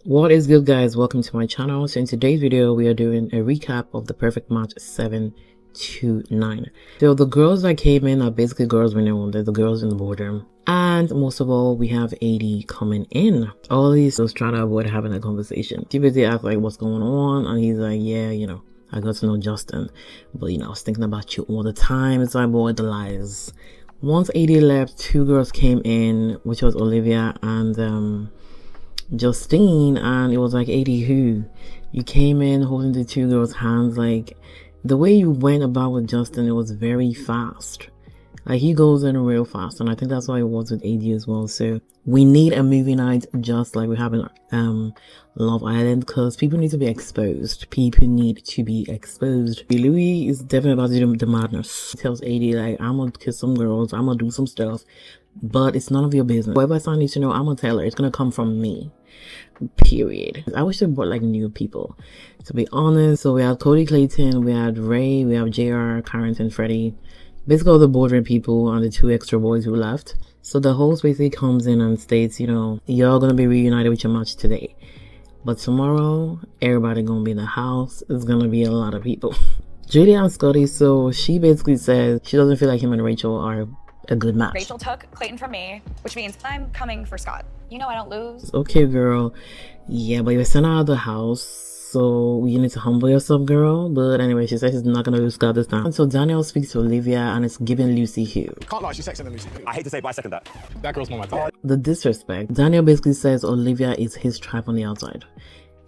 What is good, guys? Welcome to my channel. So in today's video we are doing a recap of the perfect match 7 to 9. So the girls that came in are basically girls we know. They're the girls in the boardroom, and most of all we have AD coming in. Ollie was trying to avoid having a conversation. She basically asked like what's going on, and he's like, yeah, I got to know Justin, but I was thinking about you all the time. It's like, boy, the lies. Once AD left, two girls came in, which was Olivia and Justine, and it was like, AD, who? You came in holding the two girls' hands. Like, the way you went about with Justin, it was very fast. Like, he goes in real fast, and I think that's why it was with AD as well. So we need a movie night just like we have in Love Island, because people need to be exposed. People need to be exposed. Louis is definitely about to do the madness. He tells AD like, I'm gonna kiss some girls, I'm gonna do some stuff, but it's none of your business. Whatever I need to know, I'm gonna tell her. It's gonna come from me. Period. I wish they brought like new people, to be honest. So we had Cody Clayton, we had Ray, we have JR, Carrington, Freddie, basically all the boardroom people and the two extra boys who left. So the host basically comes in and states, y'all gonna be reunited with your match today, but tomorrow everybody gonna be in the house. It's gonna be a lot of people. Julia and Scotty, so she basically says she doesn't feel like him and Rachel are a good match. Rachel took Clayton from me, which means I'm coming for Scott. You know I don't lose. Okay, girl. Yeah, but you were sent out of the house, so you need to humble yourself, girl. But anyway, she says she's not gonna lose Scott this time. And so Daniel speaks to Olivia, and it's giving Lucy Hugh. Can't lie, she's sexier than Lucy. I hate to say, but I second that. That girl's more my type. The disrespect. Daniel basically says Olivia is his tribe on the outside.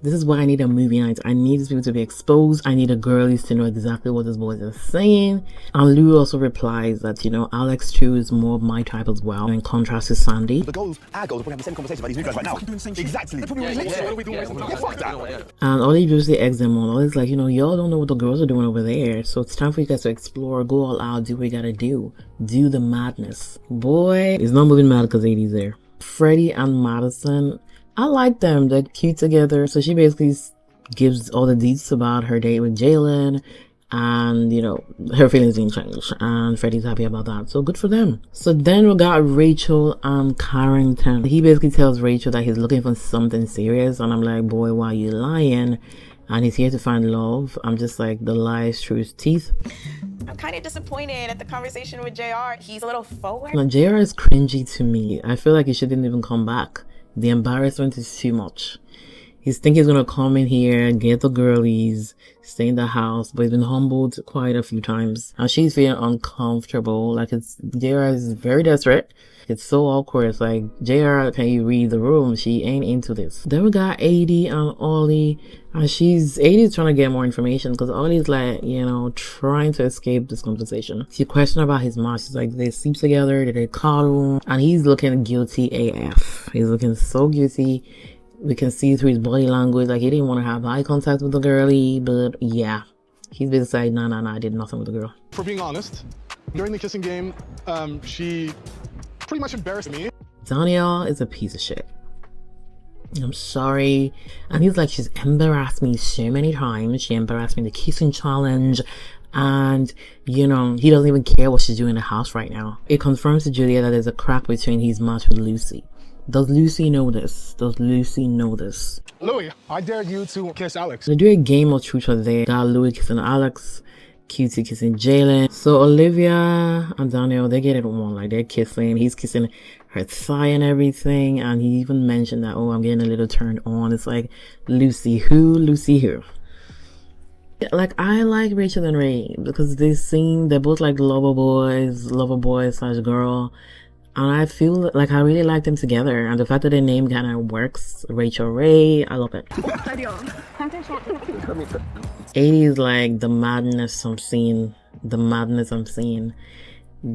This is why I need a movie night. I need these people to be exposed. I need the girlies to know exactly what these boys are saying. And Lou also replies that, Alex too is more of my type as well, in contrast to Sandy. The goals, our goals, we're having the same conversation about these new guys right now. Doing the same shit. Exactly. What are we doing? Fuck that. And Ollie usually eggs them on. Ollie's like, y'all don't know what the girls are doing over there. So it's time for you guys to explore, go all out, do what you gotta do. Do the madness. Boy, it's not moving mad because AD's there. Freddie and Madison, I like them. They're cute together. So she basically gives all the deets about her date with Jalen, and her feelings didn't change, and Freddie's happy about that, so good for them. So then we got Rachel and Carrington. He basically tells Rachel that he's looking for something serious, and I'm like, boy, why are you lying? And he's here to find love. I'm just like, the lies through his teeth. I'm kind of disappointed at the conversation with JR. He's a little forward. Now JR is cringy to me. I feel like he shouldn't even come back. The embarrassment is too much. He's thinking he's gonna come in here, get the girlies, stay in the house, but he's been humbled quite a few times. And she's feeling uncomfortable. Like, JR is very desperate. It's so awkward. It's like, JR, can you read the room? She ain't into this. Then we got AD and Ollie, and AD's trying to get more information because Ollie's like, trying to escape this conversation. She questioned about his match. She's like, did they sleep together? Did they cuddle? And he's looking guilty AF. He's looking so guilty. We can see through his body language, like he didn't want to have eye contact with the girlie, but yeah, he's basically like, nah, I did nothing with the girl. For being honest, during the kissing game, she pretty much embarrassed me. Danielle is a piece of shit. I'm sorry. And he's like, she's embarrassed me so many times. She embarrassed me in the kissing challenge. And, he doesn't even care what she's doing in the house right now. It confirms to Julia that there's a crack between his match with Lucy. Does Lucy know this? Does Lucy know this? Louis, I dare you to kiss Alex. They do a game of truth or dare. Got Louis kissing Alex, Cutie kissing Jalen. So Olivia and Daniel, they get it on. Like, they're kissing. He's kissing her thigh and everything. And he even mentioned that, I'm getting a little turned on. It's like, Lucy who? Lucy who? Like, I like Rachel and Ray because they're both like lover boy / girl. And I feel like I really like them together. And the fact that their name kind of works, Rachel Ray, I love it. 80 is like the madness I'm seeing. The madness I'm seeing.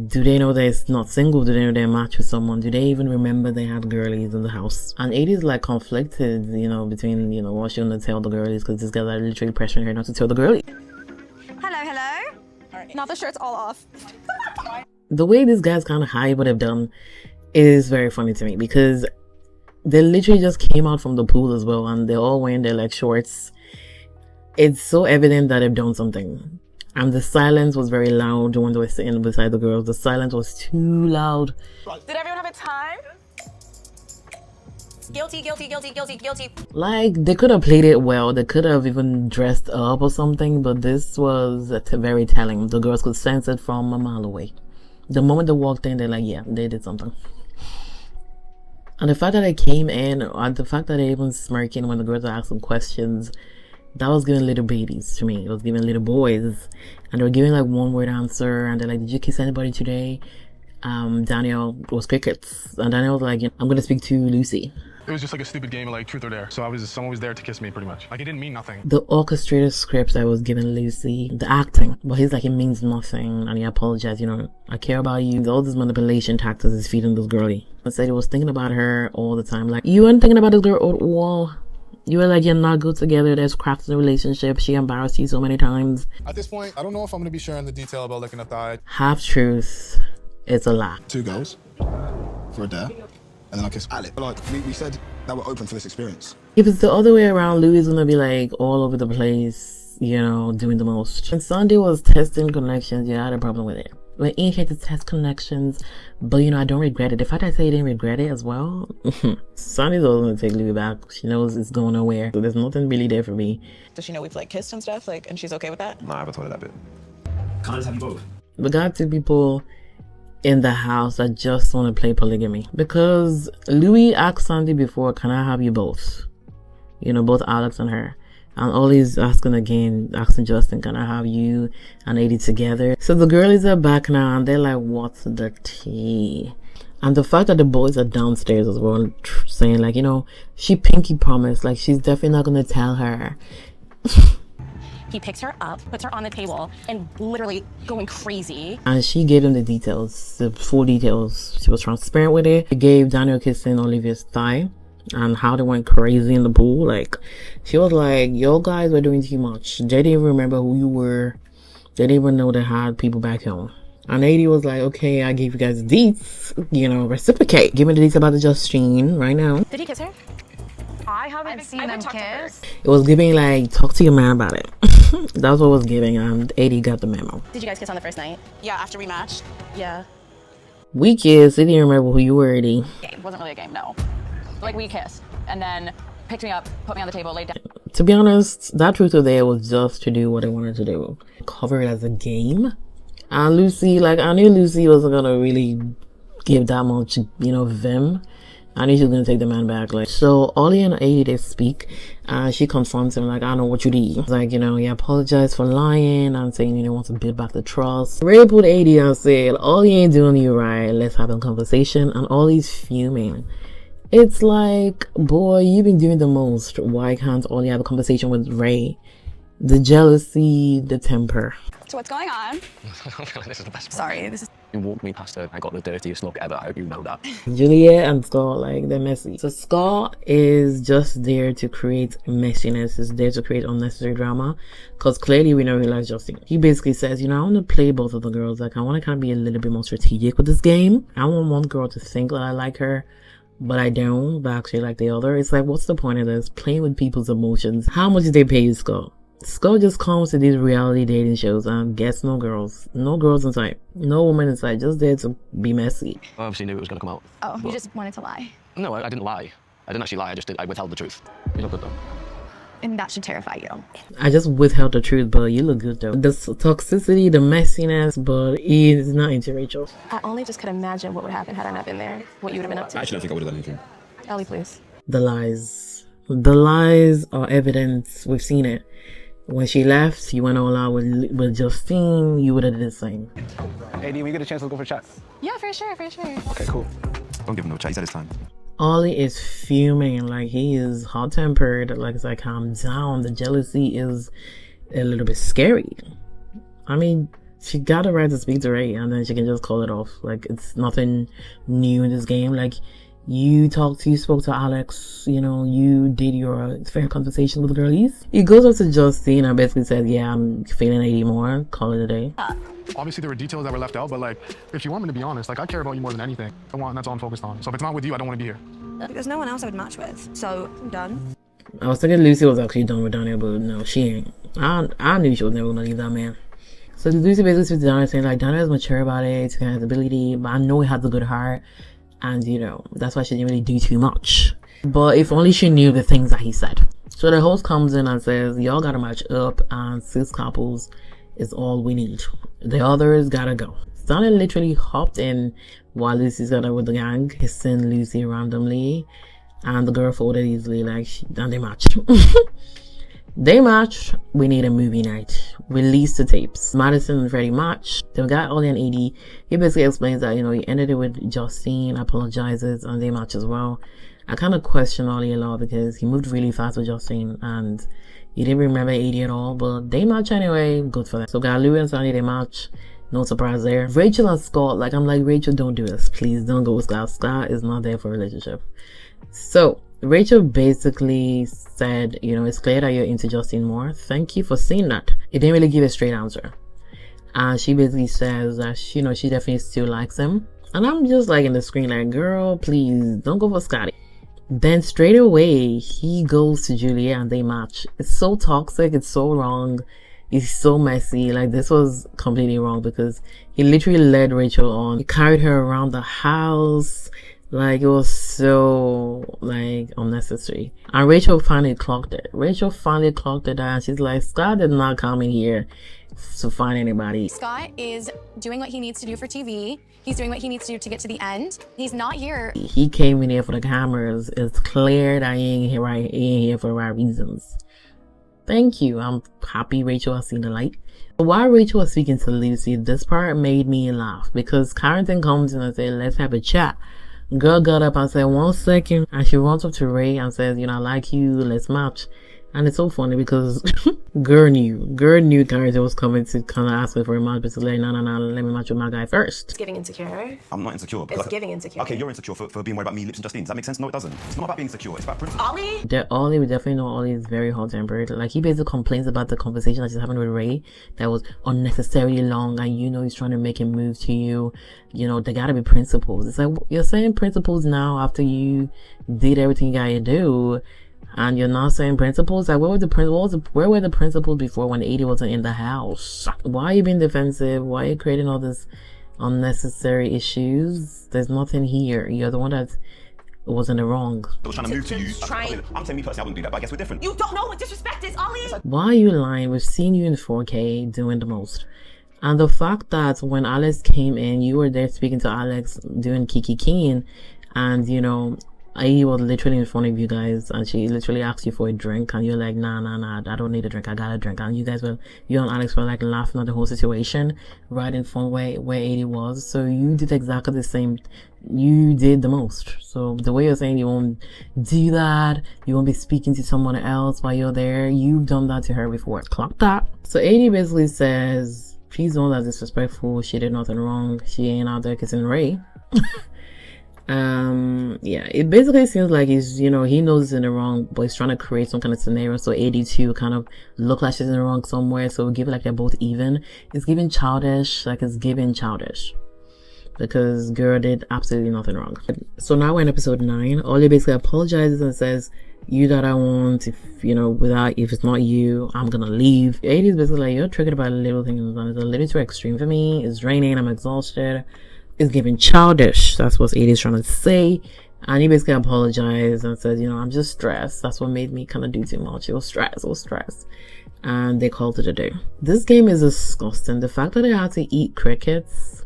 Do they know they're not single? Do they know they're matched with someone? Do they even remember they had girlies in the house? And 80 is like conflicted, between, what she want to tell the girlies, because this guys are literally pressuring her not to tell the girlies. Hello. All right. Now the shirt's all off. The way these guys kind of hide what they've done is very funny to me, because they literally just came out from the pool as well, and they're all wearing their shorts. It's so evident that they've done something. And the silence was very loud when they were sitting beside the girls. The silence was too loud. Did everyone have a time? Guilty, guilty, guilty, guilty, guilty. Like, they could have played it well. They could have even dressed up or something, but this was very telling. The girls could sense it from a mile away. The moment they walked in, they're like, yeah, they did something. And the fact that they came in, and the fact that they even smirking when the girls are asking questions, that was giving little babies to me. It was giving little boys. And they were giving like one word answer, and they're like, did you kiss anybody today? Daniel was crickets. And Daniel was like, I'm gonna speak to Lucy. It was just like a stupid game of like truth or dare. So someone was there to kiss me pretty much. Like it didn't mean nothing. The orchestrated scripts I was giving Lucy, the acting, but he's like, it means nothing, and he apologized, I care about you. All this manipulation tactics is feeding this girlie. I said he was thinking about her all the time. Like, you weren't thinking about this girl at all. You were like, you're not good together. There's cracks in the relationship. She embarrassed you so many times. At this point, I don't know if I'm going to be sharing the detail about licking up the eye. Half truth. It's a lie. 2 girls for a dare, and then I kissed Alec. Like, we said that we're open for this experience. If it's the other way around, Louis is gonna be like all over the place, doing the most. When Sunday was testing connections, I had a problem with it. When Ian had to test connections, but I don't regret it. The fact I say I didn't regret it as well, Sunday's always gonna take Louis back. She knows it's going nowhere, so there's nothing really there for me. Does she know we've like kissed and stuff? Like, and she's okay with that? Nah, I haven't told her that bit. Can't I just have you both? We got 2 people in the house that just want to play polygamy, because Louis asked Sandy before, can I have you both? Both Alex and her. And Ollie's asking Justin, can I have you and Eddie together? So the girlies are back now, and they're like, what's the tea? And the fact that the boys are downstairs as well, saying like, she pinky promised, like she's definitely not gonna tell her. He picks her up, puts her on the table, and literally going crazy. And she gave him the details, the full details. She was transparent with it. She gave Daniel kissing Olivia's thigh and how they went crazy in the pool. Like, she was like, yo guys were doing too much. They didn't even remember who you were. They didn't even know they had people back home. And AD was like, okay, I gave you guys the deets, reciprocate. Give me the deets about the Justine right now. Did he kiss her? I haven't seen them kiss. It was giving like, talk to your man about it. That's what it was giving, and AD got the memo. Did you guys kiss on the first night? Yeah, after we matched. Yeah. We kissed. They didn't remember who you were, AD. It wasn't really a game, no. Like, we kissed, and then picked me up, put me on the table, laid down. To be honest, that truth or dare was just to do what they wanted to do. Cover it as a game. And Lucy, like, I knew Lucy wasn't gonna really give that much, vim. I knew she was gonna take the man back. Like, so Ollie and AD, they speak, and she confronts him like, I know what you did. Like, he apologized for lying and saying he wants to build back the trust. Ray pulled AD and said, Ollie ain't doing you right, let's have a conversation. And Ollie's fuming. It's like, boy, you've been doing the most. Why can't Ollie have a conversation with Ray? The jealousy, the temper. So what's going on? I feel like this is the best part. Sorry, this is... You walked me past her, I got the dirtiest look ever. I hope you know that. Juliet and Scott, like, they're messy. So Scott is just there to create messiness. Is there to create unnecessary drama, because clearly we know he likes Justine. He basically says, I want to play both of the girls. Like, I want to kind of be a little bit more strategic with this game. I want one girl to think that I like her, but I don't, but actually like the other. It's like, what's the point of this? Playing with people's emotions. How much did they pay you, Scott? Scott just comes to these reality dating shows and gets no girls inside, no woman inside, just there to be messy. I obviously knew it was going to come out. Oh, you just wanted to lie. No, I didn't lie. I didn't actually lie, I withheld the truth. You look good though. And that should terrify you. I just withheld the truth, but you look good though. The toxicity, the messiness, but he is not into Rachel. I only just could imagine what would happen had I not been there, what you would have been up to. I actually don't think I would have done anything. Ellie, please. The lies are evidence. We've seen it. When she left, you went all out with Justine, you would have did the same. AD, when you get a chance, let's go for a chat. Yeah, for sure, for sure. Okay, cool. Don't give him no chat, he's at his time. Ollie is fuming, like he is hot-tempered, like it's like, calm down. The jealousy is a little bit scary. I mean, she got the right to speak to Ray, and then she can just call it off. Like, it's nothing new in this game. Like, you spoke to Alex, you did your fair conversation with the girlies. He goes up to Justine and basically says, yeah, I'm feeling 80 more, call it a day. Obviously there were details that were left out, but like, if you want me to be honest, like I care about you more than anything. That's all I'm focused on. So if it's not with you, I don't want to be here. There's no one else I would match with, so I'm done. I was thinking Lucy was actually done with Daniel, but no, she ain't. I knew she was never gonna leave that man. So Lucy basically speaks to Daniel saying like, Daniel is mature about it, he has ability, but I know he has a good heart. And, that's why she didn't really do too much. But if only she knew the things that he said. So the host comes in and says, y'all gotta match up, and 6 couples is all we need. The others gotta go. Sonny literally hopped in while Lucy's got with the gang, hissing Lucy randomly, and the girl folded easily, like, and they match. They match. We need a movie night. Release the tapes. Madison and Freddie match. They've got Ollie and Edie. He basically explains that, you know, he ended it with Justine, apologizes, and they match as well. I kind of question Ollie a lot because he moved really fast with Justine and he didn't remember Edie at all, but they match anyway. Good for them. So got Louie and Sonny, they match. No surprise there. Rachel and Scott, like, I'm like, Rachel, don't do this. Please don't go with Scott. Scott is not there for a relationship. So Rachel basically said, you know, it's clear that you're into Justine more. Thank you for saying that. It didn't really give a straight answer. And she basically says that, you know, she definitely still likes him. And I'm just like in the screen like, girl, please don't go for Scotty. Then straight away, he goes to Julia and they match. It's so toxic. It's so wrong. It's so messy. Like, this was completely wrong because he literally led Rachel on. He carried her around the house. Like, it was so, like, unnecessary. And Rachel finally clocked it. And she's like, Scott did not come in here to find anybody. Scott is doing what he needs to do for TV. He's doing what he needs to do to get to the end. He's not here. He came in here for the cameras. It's clear that he ain't here for the right reasons. Thank you. I'm happy Rachel has seen the light. While Rachel was speaking to Lucy, this part made me laugh because Carrington comes in and says, let's have a chat. Girl got up and said, 1 second, and she runs up to Ray and says, you know, I like you, let's match. And it's so funny because girl knew Carrington was coming to kind of ask her for a match, but she's like, no, let me match with my guy first. It's giving insecure. I'm not insecure. It's giving insecure. Okay, you're insecure for being worried about me, Lips and Justine. Does that make sense? No, it doesn't. It's not about being insecure. It's about principle. Ollie? Ollie, we definitely know Ollie is very hot-tempered. Like, he basically complains about the conversation that she's having with Ray that was unnecessarily long, and you know he's trying to make him move to you. You know, there gotta be principles. It's like, you're saying principles now after you did everything you gotta do, and you're not saying principles. Like, where were the principles before when Edie wasn't in the house? Why are you being defensive? Why are you creating all this unnecessary issues? There's nothing here. You're the one that was in the wrong. I was trying to move to you. I'm saying me personally, I wouldn't do that, but I guess we're different. You don't know what disrespect is, Ollie. Why are you lying? We've seen you in 4K doing the most. And the fact that when Alex came in, you were there speaking to Alex, doing Kiki Keen, and, you know, I was literally in front of you guys, and she literally asked you for a drink, and you're like, nah, I don't need a drink, I got a drink. And you and Alex were like laughing at the whole situation right in front where 80 was. So you did exactly the same. You did the most. So the way you're saying you won't do that, you won't be speaking to someone else while you're there, you've done that to her before. Clock that. So 80 basically says, please don't that's disrespectful, she did nothing wrong, she ain't out there kissing Ray. Yeah, it basically seems like he's, you know, he knows he's in the wrong, but he's trying to create some kind of scenario so 82 kind of look like she's in the wrong somewhere, so give it like they're both even. It's giving childish, like it's giving childish, because girl did absolutely nothing wrong. So now we're in episode 9. Ollie basically apologizes and says, you that I want, if you know, if it's not you, I'm gonna leave. 80 is basically like, you're triggered by little things, and it's a little too extreme for me. It's raining, I'm exhausted. It's giving childish. That's what 80 is trying to say. And he basically apologized and said, you know, I'm just stressed. That's what made me kind of do too much. It was stress. And they called it a day. This game is disgusting. The fact that they had to eat crickets,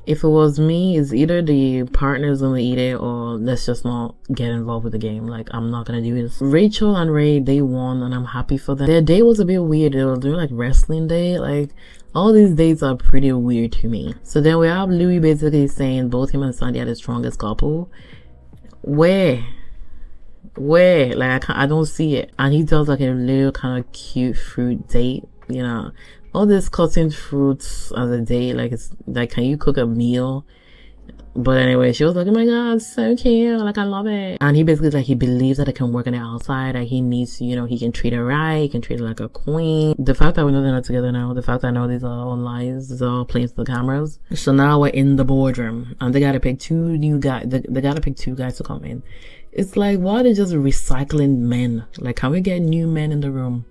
if it was me, is either the partner's gonna eat it or let's just not get involved with the game. Like, I'm not gonna do this. Rachel and Ray, they won and I'm happy for them. Their day was a bit weird. They were doing like wrestling day. Like, all these dates are pretty weird to me. So then we have Louis basically saying both him and Sandy are the strongest couple. Where? Like, I don't see it. And he does like a little kind of cute fruit date, you know. All this cutting fruits as a date, like, it's like, can you cook a meal? But anyway, she was like, oh my god, so cute, like, I love it. And he basically, like, he believes that it can work on the outside, like, he needs to, you know, he can treat her right, he can treat her like a queen. The fact that we know they're not together now, the fact that I know these are all lies, these are all playing to the cameras. So now we're in the boardroom, and they gotta pick 2 new guys, they gotta pick 2 guys to come in. It's like, why are they just recycling men? Like, can we get new men in the room?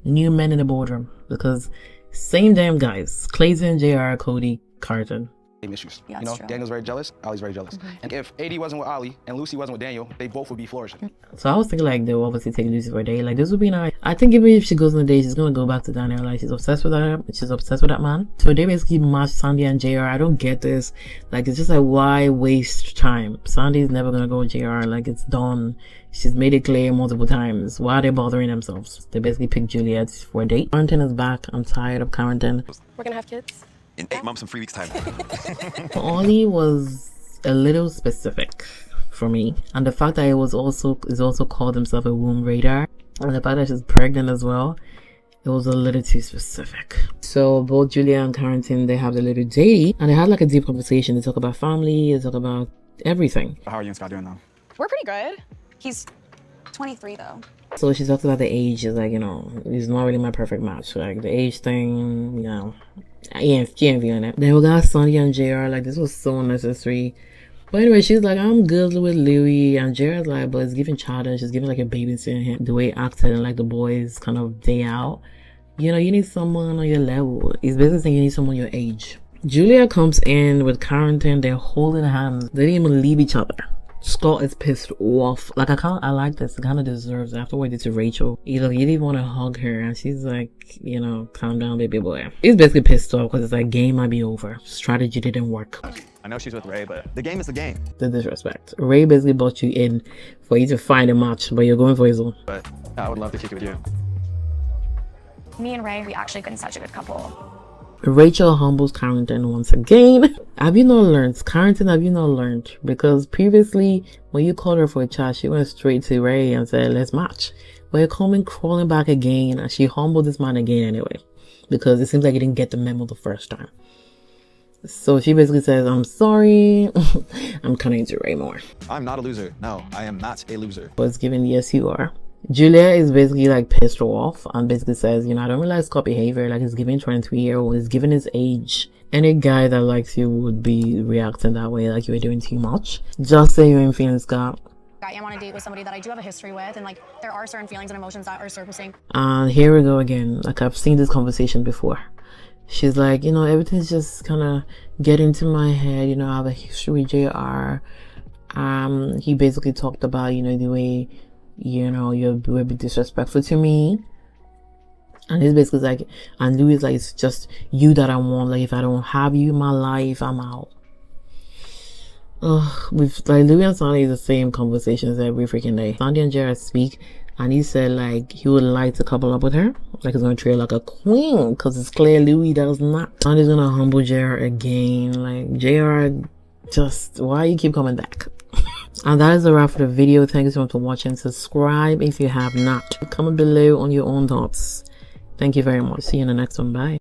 New men in the boardroom? Because same damn guys, Clayton, JR, Cody, Carton. same issues. Yeah, you know, that's true. Daniel's very jealous, Ollie's very jealous. And if AD wasn't with Ollie and Lucy wasn't with Daniel, they both would be flourishing. So I was thinking like they'll obviously take Lucy for a day. Like this would be nice. I think even if she goes on a date, she's gonna go back to Daniel. Like she's obsessed with her. She's obsessed with that man. So they basically match Sandy and JR. I don't get this. Like it's just like why waste time? Sandy's never gonna go with JR. Like it's done. She's made it clear multiple times. Why are they bothering themselves? They basically picked Juliet for a date. Quarantine is back. I'm tired of quarantine. We're gonna have kids. In 8 months and 3 weeks' time. Ollie was a little specific for me, and the fact that it was also called himself a womb radar, and the fact that she's pregnant as well, it was a little too specific. So both Julia and Carrington, they have the little date, and they had like a deep conversation. They talk about family, they talk about everything. How are you and Scott doing now? We're pretty good. He's 23 though. So she talks about the age. She's like, you know, it's not really my perfect match. Like the age thing, you know, she ain't feeling it. Then we got Sonny and JR. Like this was so unnecessary. But anyway, she's like, I'm good with Louis, and JR's like, but it's giving childish. She's giving like a babysitting him. The way he acted and like the boys kind of day out. You know, you need someone on your level. He's basically saying you need someone your age. Julia comes in with Carrington. They're holding hands. They didn't even leave each other. Scott is pissed off. Like I like this. It kind of deserves it. After what he did to Rachel, he didn't want to hug her, and she's like, you know, calm down, baby boy. He's basically pissed off because it's like game might be over. Strategy didn't work. I know she's with Ray, but the game is the game. The disrespect. Ray basically brought you in for you to find a match, but you're going for his own. But I would love to kick it with you. Me and Ray, we actually been such a good couple. Rachel humbles Carrington once again. Have you not learned? Carrington, have you not learned? Because previously, when you called her for a chat, she went straight to Ray and said, let's match. But you're coming crawling back again, and she humbled this man again anyway. Because it seems like he didn't get the memo the first time. So she basically says, I'm sorry. I'm coming to Ray more. I'm not a loser. No, I am not a loser. But it's given, yes, you are. Julia is basically like pissed off and basically says, you know, I don't really like Scott behavior. Like, he's giving 23-year-old, he's given his age. Any guy that likes you would be reacting that way, like you were doing too much. Just say you ain't feeling Scott. I am on a date with somebody that I do have a history with, and like there are certain feelings and emotions that are surfacing. And here we go again. Like, I've seen this conversation before. She's like, you know, everything's just kind of getting to my head. You know, I have a history with JR. He basically talked about, you know, the way, you know, you're a bit disrespectful to me. And he's basically like, and Louis is like, it's just you that I want. Like, if I don't have you in my life, I'm out. With like Louis and Sandy is the same conversations every freaking day. Sandy and Jared speak, and he said like he would like to couple up with her. Like he's gonna treat her like a queen, because it's clear Louis does not. Sandy's gonna humble JR again. Like, JR, just why you keep coming back? And that is a wrap for the video. Thank you so much for watching. Subscribe if you have not. Comment below on your own thoughts. Thank you very much. See you in the next one. Bye.